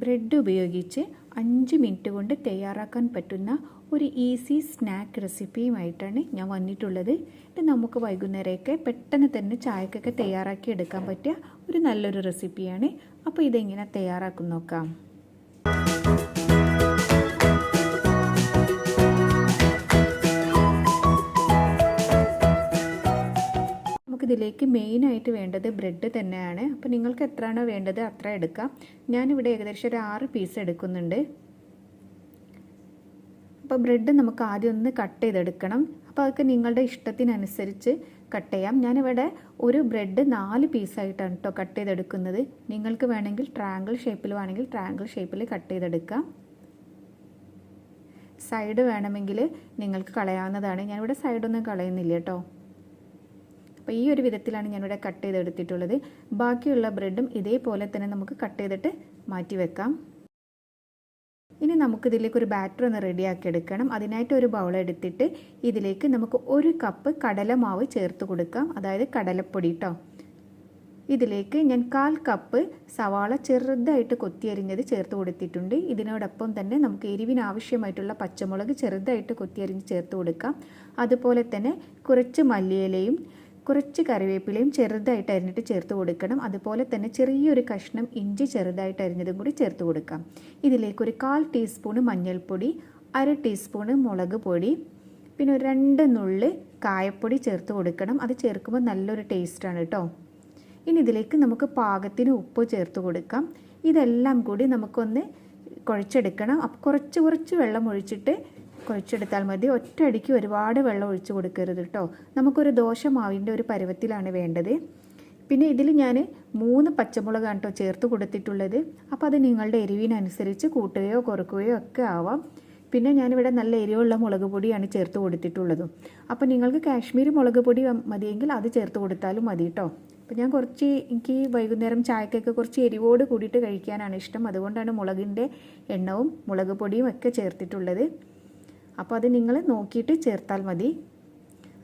Bread ഉപയോഗിച്ച് 5 minute കൊണ്ട് തയ്യാറാക്കാൻ പറ്റുന്ന ഒരു ഈസി സ്നാക്ക് റെസിപ്പിയുമായിട്ടാണ് ഞാൻ വന്നിട്ടുള്ളത്. ഇത് നമുക്ക് വൈകുന്നേരമൊക്കെ പെട്ടെന്ന് തന്നെ ചായക്കൊക്കെ തയ്യാറാക്കി എടുക്കാൻ പറ്റിയ ഒരു നല്ലൊരു റെസിപ്പിയാണ്. അപ്പോൾ ഇതെങ്ങനെ തയ്യാറാക്കും നോക്കാം. ഇതിലേക്ക് മെയിനായിട്ട് വേണ്ടത് ബ്രെഡ് തന്നെയാണ്. അപ്പോൾ നിങ്ങൾക്ക് എത്രയാണോ വേണ്ടത് അത്ര എടുക്കാം. ഞാനിവിടെ ഏകദേശം ഒരു 6 പീസ് എടുക്കുന്നുണ്ട്. അപ്പോൾ ബ്രെഡ് നമുക്ക് ആദ്യം ഒന്ന് കട്ട് ചെയ്തെടുക്കണം. അപ്പോൾ അതൊക്കെ നിങ്ങളുടെ ഇഷ്ടത്തിനനുസരിച്ച് കട്ട് ചെയ്യാം. ഞാനിവിടെ ഒരു ബ്രെഡ് 4 പീസായിട്ടാണ് കേട്ടോ കട്ട് ചെയ്തെടുക്കുന്നത്. നിങ്ങൾക്ക് വേണമെങ്കിൽ ട്രയാങ്കിൾ ഷേപ്പിൽ വേണമെങ്കിൽ ട്രയാങ്കിൾ ഷേപ്പിൽ കട്ട് ചെയ്തെടുക്കാം. സൈഡ് വേണമെങ്കിൽ നിങ്ങൾക്ക് കളയാവുന്നതാണ്. ഞാനിവിടെ സൈഡൊന്നും കളയുന്നില്ല കേട്ടോ. അപ്പോൾ ഈ ഒരു വിധത്തിലാണ് ഞാനിവിടെ കട്ട് ചെയ്തെടുത്തിട്ടുള്ളത്. ബാക്കിയുള്ള ബ്രെഡും ഇതേപോലെ തന്നെ നമുക്ക് കട്ട് ചെയ്തിട്ട് മാറ്റി വെക്കാം. ഇനി നമുക്കിതിലേക്ക് ഒരു ബാറ്റർ ഒന്ന് റെഡിയാക്കി എടുക്കണം. അതിനായിട്ട് ഒരു ബൗൾ എടുത്തിട്ട് ഇതിലേക്ക് നമുക്ക് 1 കപ്പ് കടലമാവ് ചേർത്ത് കൊടുക്കാം. അതായത് കടലപ്പൊടി കേട്ടോ. ഇതിലേക്ക് ഞാൻ 1/4 കപ്പ് സവാള ചെറുതായിട്ട് കൊത്തിയരിഞ്ഞത് ചേർത്ത് കൊടുത്തിട്ടുണ്ട്. ഇതിനോടൊപ്പം തന്നെ നമുക്ക് എരിവിന് ആവശ്യമായിട്ടുള്ള പച്ചമുളക് ചെറുതായിട്ട് കൊത്തിയരിഞ്ഞ് ചേർത്ത് കൊടുക്കാം. അതുപോലെ തന്നെ കുറച്ച് മല്ലിയിലയും കുറച്ച് കറിവേപ്പിലയും ചെറുതായിട്ട് അരിഞ്ഞിട്ട് ചേർത്ത് കൊടുക്കണം. അതുപോലെ തന്നെ ചെറിയൊരു കഷ്ണം ഇഞ്ചി ചെറുതായിട്ട് അരിഞ്ഞതും കൂടി ചേർത്ത് കൊടുക്കാം. ഇതിലേക്ക് ഒരു 1/4 ടീസ്പൂൺ മഞ്ഞൾപ്പൊടി, 1/2 ടീസ്പൂൺ മുളക് പൊടി, പിന്നെ ഒരു 2 നുള്ള് കായപ്പൊടി ചേർത്ത് കൊടുക്കണം. അത് ചേർക്കുമ്പോൾ നല്ലൊരു ടേസ്റ്റാണ് കേട്ടോ. ഇനി ഇതിലേക്ക് നമുക്ക് പാകത്തിന് ഉപ്പ് ചേർത്ത് കൊടുക്കാം. ഇതെല്ലാം കൂടി നമുക്കൊന്ന് കുഴച്ചെടുക്കണം. അപ്പോൾ കുറച്ച് വെള്ളം ഒഴിച്ചിട്ട് കുഴച്ചെടുത്താൽ മതി. ഒറ്റയടിക്ക് ഒരുപാട് വെള്ളം ഒഴിച്ച് കൊടുക്കരുത് കേട്ടോ. നമുക്കൊരു ദോശമാവിൻ്റെ ഒരു പരുവത്തിലാണ് വേണ്ടത്. പിന്നെ ഇതിൽ ഞാൻ 3 പച്ചമുളകാണ് കേട്ടോ ചേർത്ത് കൊടുത്തിട്ടുള്ളത്. അപ്പോൾ അത് നിങ്ങളുടെ എരിവിനനുസരിച്ച് കൂട്ടുകയോ കുറയ്ക്കുകയോ ഒക്കെ ആവാം. പിന്നെ ഞാനിവിടെ നല്ല എരിവുള്ള മുളക് പൊടിയാണ് ചേർത്ത് കൊടുത്തിട്ടുള്ളതും. അപ്പോൾ നിങ്ങൾക്ക് കാശ്മീരി മുളക് പൊടി മതിയെങ്കിൽ അത് ചേർത്ത് കൊടുത്താലും മതി കേട്ടോ. അപ്പോൾ ഞാൻ എനിക്ക് വൈകുന്നേരം ചായക്കൊക്കെ കുറച്ച് എരിവോട് കൂടിയിട്ട് കഴിക്കാനാണ് ഇഷ്ടം. അതുകൊണ്ടാണ് മുളകിൻ്റെ എണ്ണവും മുളക് പൊടിയും ഒക്കെ ചേർത്തിട്ടുള്ളത്. അപ്പോൾ അത് നിങ്ങൾ നോക്കിയിട്ട് ചേർത്താൽ മതി.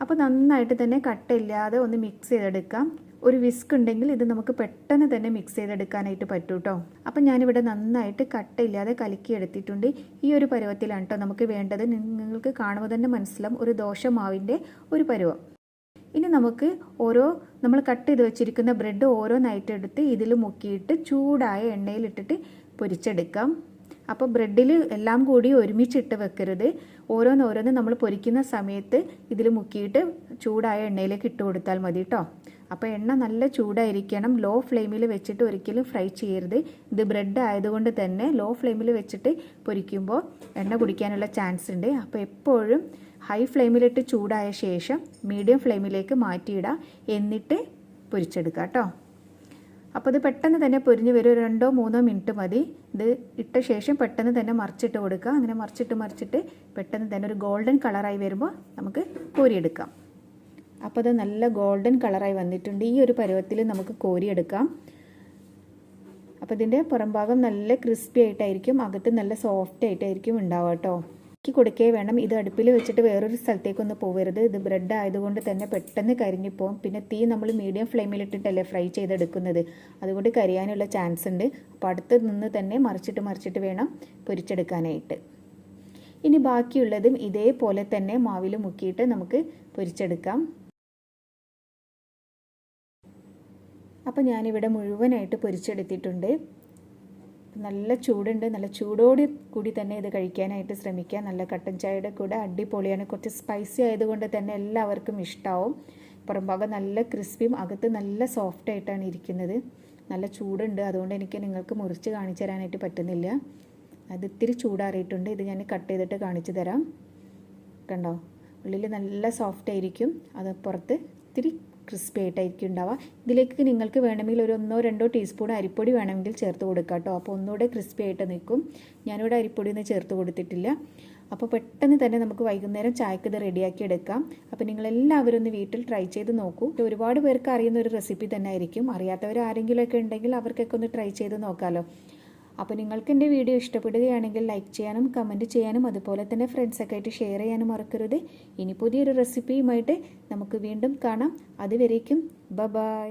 അപ്പോൾ നന്നായിട്ട് തന്നെ കട്ടയില്ലാതെ ഒന്ന് മിക്സ് ചെയ്തെടുക്കാം. ഒരു വിസ്ക് ഉണ്ടെങ്കിൽ ഇത് നമുക്ക് പെട്ടെന്ന് തന്നെ മിക്സ് ചെയ്തെടുക്കാനായിട്ട് പറ്റും കേട്ടോ. അപ്പം ഞാനിവിടെ നന്നായിട്ട് കട്ടയില്ലാതെ കലക്കി എടുത്തിട്ടുണ്ട്. ഈ ഒരു പരുവത്തിലാണ് കേട്ടോ നമുക്ക് വേണ്ടത്. നിങ്ങൾക്ക് കാണുമ്പോൾ തന്നെ മനസ്സിലാവും ഒരു ദോശമാവിൻ്റെ ഒരു പരുവം. ഇനി നമുക്ക് നമ്മൾ കട്ട് ചെയ്ത് വെച്ചിരിക്കുന്ന ബ്രെഡ് ഓരോന്നായിട്ട് എടുത്ത് ഇതിൽ മുക്കിയിട്ട് ചൂടായ എണ്ണയിലിട്ടിട്ട് പൊരിച്ചെടുക്കാം. അപ്പോൾ ബ്രെഡിൽ എല്ലാം കൂടി ഒരുമിച്ചിട്ട് വെക്കരുത്. ഓരോന്ന് നമ്മൾ പൊരിക്കുന്ന സമയത്ത് ഇതിൽ മുക്കിയിട്ട് ചൂടായ എണ്ണയിലേക്ക് ഇട്ട് കൊടുത്താൽ മതി കേട്ടോ. അപ്പോൾ എണ്ണ നല്ല ചൂടായിരിക്കണം. ലോ ഫ്ലെയിമിൽ വെച്ചിട്ട് ഒരിക്കലും ഫ്രൈ ചെയ്യരുത്. ഇത് ബ്രെഡ് ആയതുകൊണ്ട് തന്നെ ലോ ഫ്ലെയിമിൽ വെച്ചിട്ട് പൊരിക്കുമ്പോൾ എണ്ണ കുടിക്കാനുള്ള ചാൻസ് ഉണ്ട്. അപ്പോൾ എപ്പോഴും ഹൈ ഫ്ലെയിമിലിട്ട് ചൂടായ ശേഷം മീഡിയം ഫ്ലെയിമിലേക്ക് മാറ്റിയിടുക. എന്നിട്ട് പൊരിച്ചെടുക്കുക കേട്ടോ. അപ്പോൾ ഇത് പെട്ടെന്ന് തന്നെ പൊരിഞ്ഞ് വരും. 2-3 മിനിറ്റ് മതി. ഇത് ഇട്ട ശേഷം പെട്ടെന്ന് തന്നെ മറിച്ചിട്ട് കൊടുക്കുക. അങ്ങനെ മറിച്ചിട്ട് പെട്ടെന്ന് തന്നെ ഒരു ഗോൾഡൻ കളറായി വരുമ്പോൾ നമുക്ക് കോരിയെടുക്കാം. അപ്പോൾ അത് നല്ല ഗോൾഡൻ കളറായി വന്നിട്ടുണ്ട്. ഈ ഒരു പരുവത്തിൽ നമുക്ക് കോരിയെടുക്കാം. അപ്പോൾ ഇതിൻ്റെ പുറം ഭാഗം നല്ല ക്രിസ്പി ആയിട്ടായിരിക്കും, അകത്ത് നല്ല സോഫ്റ്റ് ആയിട്ടായിരിക്കും ഉണ്ടാവുക കേട്ടോ. കൊടുക്കേ വേണം. ഇത് അടുപ്പിൽ വെച്ചിട്ട് വേറൊരു സ്ഥലത്തേക്കൊന്നും പോകരുത്. ഇത് ബ്രെഡ് ആയതുകൊണ്ട് തന്നെ പെട്ടെന്ന് കരിഞ്ഞിപ്പോവും. പിന്നെ തീ നമ്മൾ മീഡിയം ഫ്ലെയിമിലിട്ടിട്ടല്ലേ ഫ്രൈ ചെയ്തെടുക്കുന്നത്. അതുകൊണ്ട് കരിയാനുള്ള ചാൻസ് ഉണ്ട്. അപ്പോൾ അടുത്ത് നിന്ന് തന്നെ മറിച്ചിട്ട് വേണം പൊരിച്ചെടുക്കാനായിട്ട്. ഇനി ബാക്കിയുള്ളതും ഇതേപോലെ തന്നെ മാവിൽ മുക്കിയിട്ട് നമുക്ക് പൊരിച്ചെടുക്കാം. അപ്പോൾ ഞാനിവിടെ മുഴുവനായിട്ട് പൊരിച്ചെടുത്തിട്ടുണ്ട്. നല്ല ചൂടുണ്ട്. നല്ല ചൂടോട് കൂടി തന്നെ ഇത് കഴിക്കാനായിട്ട് ശ്രമിക്കുക. നല്ല കട്ടൻ ചായയുടെ കൂടെ അടിപൊളിയാണ്. കുറച്ച് സ്പൈസി ആയതുകൊണ്ട് തന്നെ എല്ലാവർക്കും ഇഷ്ടമാവും. പുറം ഭാഗം നല്ല ക്രിസ്പിയും അകത്ത് നല്ല സോഫ്റ്റ് ആയിട്ടാണ് ഇരിക്കുന്നത്. നല്ല ചൂടുണ്ട്. അതുകൊണ്ട് എനിക്ക് നിങ്ങൾക്ക് മുറിച്ച് കാണിച്ചു തരാനായിട്ട് പറ്റുന്നില്ല. അത് ഇത്തിരി ചൂടാറിയിട്ടുണ്ട്. ഇത് ഞാൻ കട്ട് ചെയ്തിട്ട് കാണിച്ചു തരാം. കണ്ടോ, ഉള്ളിൽ നല്ല സോഫ്റ്റ് ആയിരിക്കും, അത് പുറത്ത് ഇത്തിരി ക്രിസ്പി ആയിട്ടായിരിക്കും ഉണ്ടാവുക. ഇതിലേക്ക് നിങ്ങൾക്ക് വേണമെങ്കിൽ ഒരു 1-2 ടീസ്പൂൺ അരിപ്പൊടി വേണമെങ്കിൽ ചേർത്ത് കൊടുക്കാം കേട്ടോ. അപ്പോൾ ഒന്നുകൂടെ ക്രിസ്പി ആയിട്ട് നിൽക്കും. ഞാനിവിടെ അരിപ്പൊടിയൊന്നും ചേർത്ത് കൊടുത്തിട്ടില്ല. അപ്പോൾ പെട്ടെന്ന് തന്നെ നമുക്ക് വൈകുന്നേരം ചായക്ക് ഇത് റെഡിയാക്കി എടുക്കാം. അപ്പോൾ നിങ്ങളെല്ലാവരും ഒന്ന് വീട്ടിൽ ട്രൈ ചെയ്ത് നോക്കൂ. ഒരുപാട് പേർക്ക് അറിയുന്ന ഒരു റെസിപ്പി തന്നെ ആയിരിക്കും. അറിയാത്തവർ ആരെങ്കിലുമൊക്കെ ഉണ്ടെങ്കിൽ അവർക്കൊക്കെ ഒന്ന് ട്രൈ ചെയ്ത് നോക്കാമല്ലോ. അപ്പോൾ നിങ്ങൾക്ക് എൻ്റെ വീഡിയോ ഇഷ്ടപ്പെടുകയാണെങ്കിൽ ലൈക്ക് ചെയ്യാനും കമൻറ്റ് ചെയ്യാനും അതുപോലെ തന്നെ ഫ്രണ്ട്സൊക്കെ ആയിട്ട് ഷെയർ ചെയ്യാനും മറക്കരുത്. ഇനി പുതിയൊരു റെസിപ്പിയുമായിട്ട് നമുക്ക് വീണ്ടും കാണാം. അതുവരേക്കും ബൈ.